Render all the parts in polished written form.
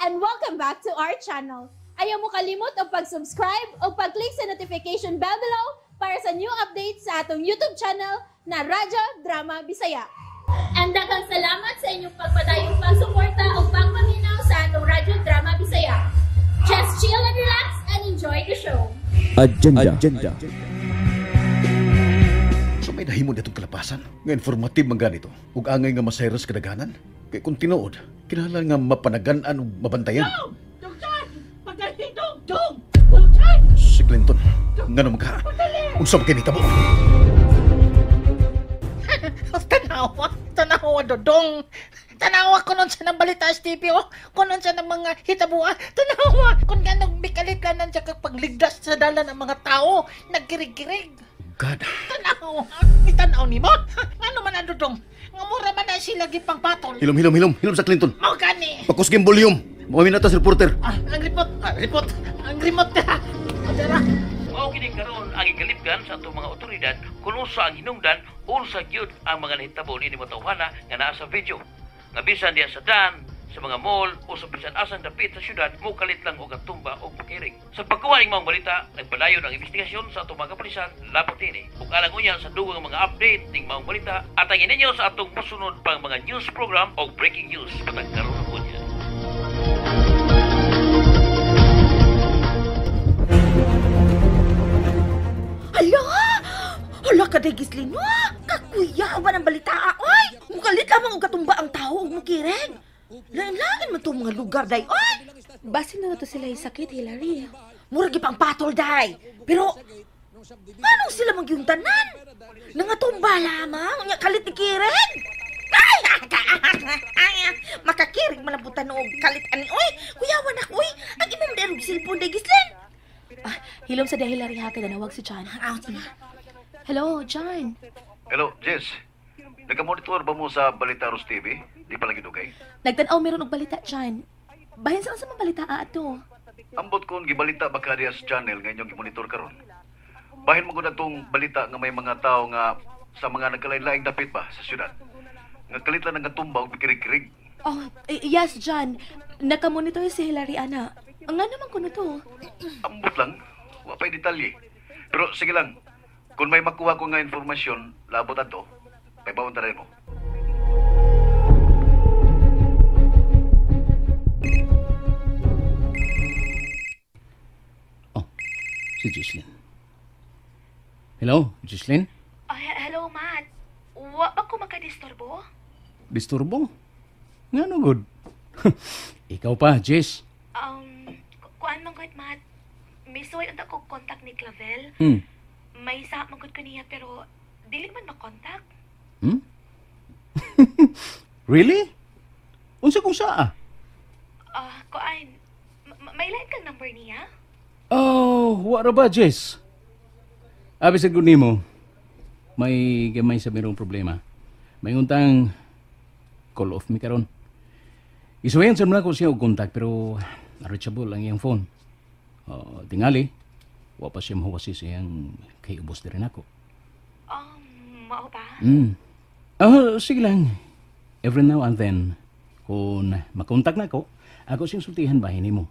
and welcome back to our channel. Ayaw mo kalimot o pag-subscribe o pag-click sa notification bell below para sa new updates sa atong YouTube channel na Radyo Drama Bisaya. And daghang salamat sa inyong pagpadayong pagsuporta o pagpaminaw sa atong Radyo Drama Bisaya. Just chill and relax and enjoy the show. Agenda. So may nahimo ditong kalapasan nga informative man ganito ug angay nga masayros kadaghanan kay kung tinuod kinahanglan nga mapanagan-an ug mabantayan. Dugsan! Pagaling dugdug! Dugsan! Si Clinton, ngano magka? Unsa man kay nitabo? Tanawa, Dodong. Tanawa ko nun sa ng balita sa TV, kunon sa ng mga hitabuha. Tanawa, kung ganong bikaliklanan siya kapagligdas sa dala ng mga tao, nagkirig-kirig. God. Tanawa, itanaw ni mo? Ano man ang Dodong? Nga mura man na sila gipang patol. Hilom sa Clinton. Mau gani. Pakusging volume. Mawin na ta si reporter. Ang remote na. Adara. Mao kini karon ang ikalipgan sa atong mga otoridad kung usa ang hinungdan unsa gyud ang mga nahitabo ni mo tawhana nga naa sa video. Nga bisan diya sa dan, sa mga mall o sa bisan asang dapit sa syudad mo kalit lang og tumba o pakiring. Sa pagkuha ning mga balita, nagpadayon ang investigasyon sa atong mga kapulisan labot ini. Ug alang unya sa dugang mga update ning mga balita at ang ininyo sa atong mosunod pang mga news program o breaking news patag karon na unya. Hala ka day Gislin, kakuya ba ng balita, oy? Mukalit lamang og katumba ang tao ug mukiring. Lain-lain man itong mga lugar, day, oy! Basin na to sila sakit, Hillary. Murag pang patol, day. Pero, anong sila magyuntanan? Nangatumba lamang, nga kalit ni Kiring. Ay, makakirig malabutan og kalit ani, oy! Kuyawan ako, oy! Ang imong derog silpon, day Gislin. Hilom sa dahil Hillary ha, nanawag si John. Hello, John. Hello, Jess. Nagka-monitor ba mo sa Balita Ros TV? Di pa lagi dugay. Nagtanaw meron og balita, John. Bahin sa mga balita ato. Ambot kung gibalita ba ka sa channel nga inyong gimonitor karon. Bahin mo ko na itong balita nga may mga tao nga sa mga nagkalain-laing dapit ba sa syudad. Nga kalit lang nagatumba o bikirig-kirig. Oh, yes, John. Nakamonitor si Hillary, ana. Ang nga naman kuno to. Ambot lang. Wapay detalye. Pero sige lang. Kung may makuha ko nga informasyon, labot ato, may bawang taray mo. Oh, si Gislin. Hello, Gislin? Hello, Matt. Wa ba ko makadisturbo? Disturbo? Nga no, good. Ikaw pa, Jess. Kuan man gud, Matt. May suway unta ko contact ni Clavel. May isa magud ko niya pero dili man makontak. Really? Unsa kung saa? Kuan, may line kang number niya? Oh, wala ba, Jess? Abi sa guni mo, may gamay sa mayroong problema. May untang call off mi karon. Isuwayan sa muna ko siya og contact pero reachable ang iyang phone. Tingali, wa pa siya mahawasi siyang kay ubos din rin ako. Mao ba? Sige lang. Every now and then, kung makontak na ako siyang sultihan bahin mo.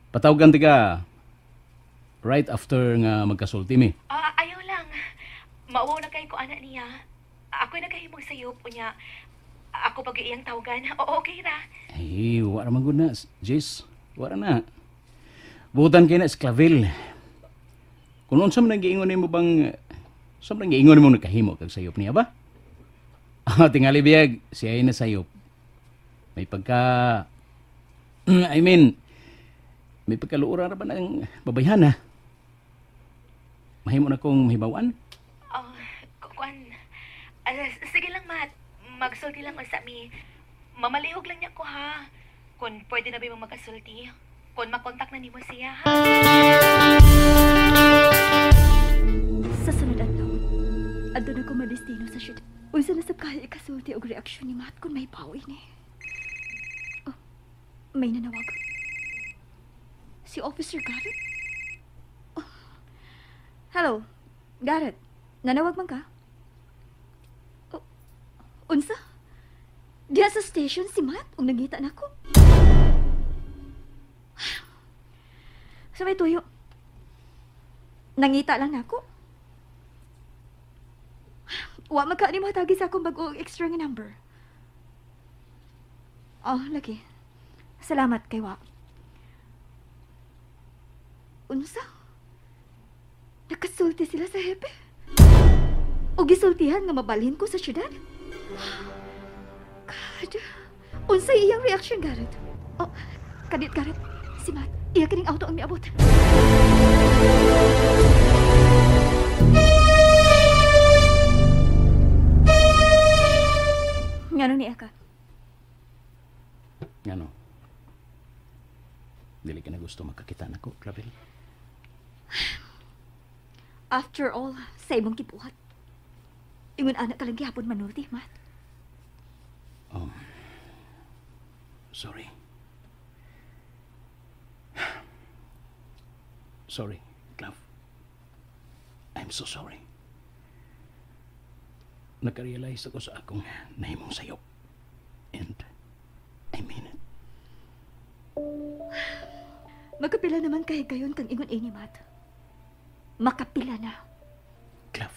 Patawagan ti ka right after nga magkasulti mi. Ayaw lang. Mauwaw na kayo ko anak niya. Ako'y nagkahimog sayop niya. Ako pag iyang tawagan. Okay ra. Ay, wala man gud na, Jess. Wala na. Butan kayo na sa Clavel. Kung noon saan nag-iingon mo bang... Saan nag-iingon mo nagkahimo kag sayop niya ba? Tingali biyag, siya ay na sayop. May pagka... may pagkaluura na ba ng babayhan ha? Mahimo na kong mahibawan? Kuan. Sige lang, Matt. Magsulti lang sa mi. Mamaliog lang niya ko ha. Kung pwede na ba mo magkasulti. Kung makontak na nimo siya ha. Sa sunod adlaw, adto na ko madestino sa syudad. Unsa na sab kaya ikasulti og reaksyon ni Matt kung may bawi ni. Oh, may nanawag. Si Officer Garrett? Oh. Hello, Garrett. Nanawag man ka? Oh, unsa? Diya sa station si Matt ug nangita nako. Sa may tuyo. Nangita lang nako. Wa magka ni matagi sa akong bagong extra nga number. Oh, lagi. Salamat kay Wa. Unsa? Nakasulti sila sa hepe. O gisultihan nga mabalhin ko sa syudad? God. Unsa iyang reaction, Garrett? Oh, kadit, Garrett. Si Matt, iya kining auto ang miabot. Ngano ni Aka? Ngano? Dili ka na gusto makakita nako, Clavel. After all, sa imong kibuhat. Ingon anak ka lang gihapon manulti, Matt. Sorry. Sorry, Clav. I'm so sorry. Nakarealize ako sa akong nahimong sayo. And I mean it. Magkapila naman kay gayon kang ingon ini, Matt. Makapila na. Clav.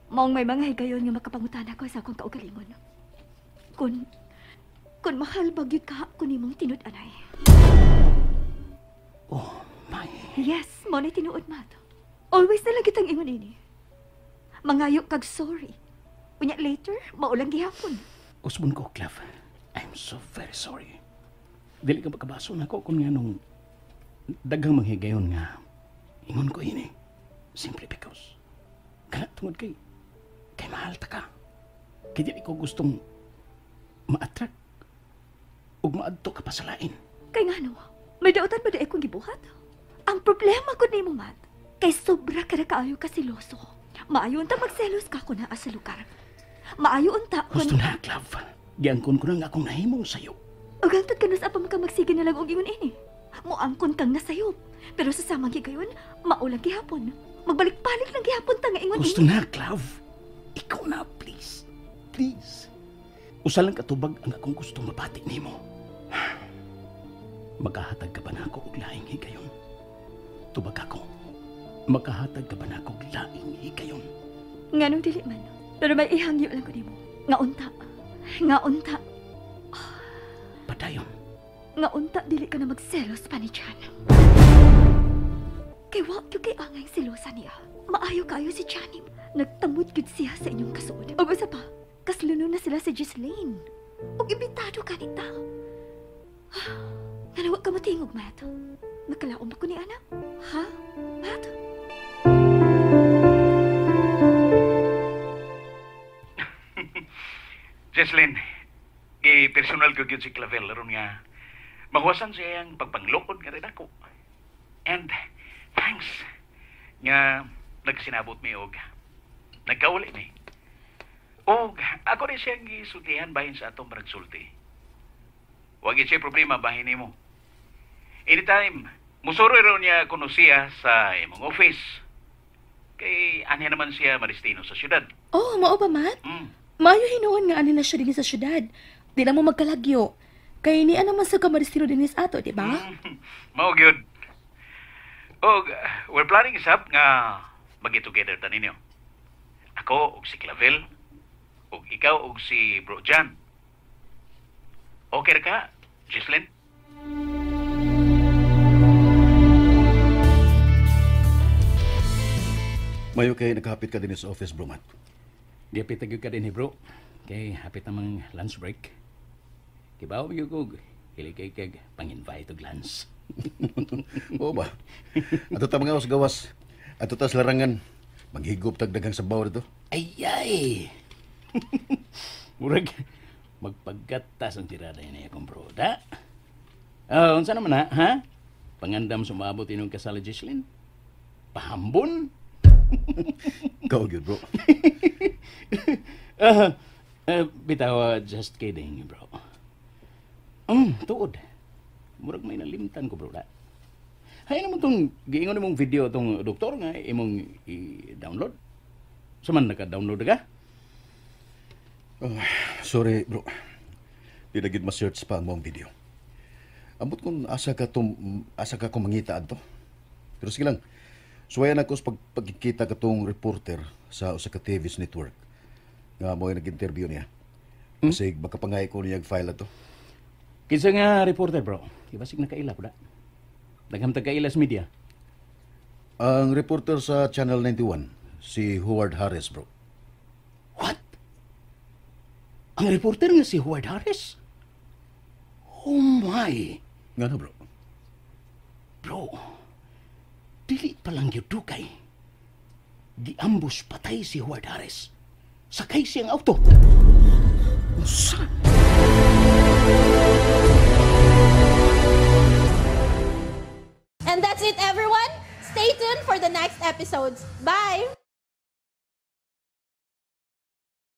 Maong may mga higayon nga makapangutan ako sa akong kaugalingon. Kung mahal bagyod ka kung imong tinud-anay. Oh, my. Yes, mo na tinuod, Matt. Always na lang kitang ingon ini. Mangayo kag sorry. Unya later, maulang gihapon. Usbon ko, Clav. I'm so very sorry. Dili ka makabaso na ko kung nga nung daghang manghigayon nga ingon ko ini. Simply because kana tungod kay mahal ta ka. Kaya di ko gustong ma-attract ug maadto ka pa sa lain. Kay nga no, may dautan ba di akong gibuhat? Ang problema ko nimo, Matt, kay sobra ka na kaayo ka siloso. Maayo unta magselos ka ko na sa lugar. Maayo unta kun... Gusto na, Clav. Giangkon ko na nga akong nahimong sayo. O gantod ka na sa apam ka magsige na lang og ingon ini. Muangkon kang nasayop. Pero sa samang gigayon, maulang gihapon. Magbalik-balik lang gihapon ta nga ingon Gusto ini. na, Clav. Ikaw na, please. Please. Usa lang katubag ang akong gustong mabati nimo. Makahatag ka ba na ako og laing higayon? Tubag ako. Makahatag ka ba na ako og laing higayon? Nganong dili man. Pero may ihangyo lang ko nimo. Nga unta. Nga unta. Padayon. Nga unta dili ka na magselos pa ni Chan. Kay wa yung kay angay silosa niya. Maayo kayo si Chanim. Nagtamod gud siya sa inyong kasuod. O basta pa, kasluno na sila sa Gislaine. O imbitado ka nita. Nanawa ka matingog, Matt. Nakalaom ba ko ni Ana? Ha? Matt? Jesslyn, i-personal ko yun si Clavel ron nga mahuwasan siya ang pagpanglokod nga rin ako. And thanks nga nagsinabot mi og nagkauli mi. Og ako rin siyang gisultihan bahin sa atong maragsulti. Huwag siya problema bahin nimo. Anytime, musuro rin niya kuno siya sa imong office. Kay anya naman siya maristino sa syudad. Oh, mao ba, Matt? Maayo hinuon nga ani na siya din sa syudad. Di na mo magkalagyo. Kay ni naman sa kamaristino din is ato, di ba? Mao gyud. Og we're planning isap nga mag-get together ta ninyo. Ako og si Clavel, og ikaw og si Bro Jan. Okay ra ka, Jesslyn? Mayo kay nakahapit ka din sa office, bro, Matt. Diapit tagyod ka din, bro. Kay hapit namang lunch break. Kibaw mo yung hili kay kag pang-invite og lunch. Oo ba? Ato ta mga gawas. Ato ta sa larangan. Maghigop tagdagang sabaw dito. Ay! Murag, magpaggatas ang tirada yun na akong broda. Unsa naman ha? Pangandam sumabot inong kasala, Jesslyn? Pahambon? Ikaw yun, bro. Bitaw, just kidding, bro. Tuod. Murag may nalimtan ko, bro. Hay naman itong giingon mong video itong doktor nga imong i-download. Saman naka-download ka? Sorry, bro. Di na gid ma-search pa ang mong video. Ambot kung asa ka kung mangita adto. Pero sige lang. Suwayan ako sa pagkikita katong reporter sa usa ka TV's network. Nga mo ay nag-interview niya. Kasi baka pangay ko niya file ato. Kinsa nga reporter, bro? Ibasig na kaila po da. Naghamtag kaila sa media. Ang reporter sa Channel 91, si Howard Harris, bro. What? Ang reporter nga si Howard Harris? Oh my! Nga na, bro. Bro, dili pa lang yun dugay. Giambus patay si Howard Harris. Sakay siyang auto. Usa? And that's it, everyone. Stay tuned for the next episodes. Bye!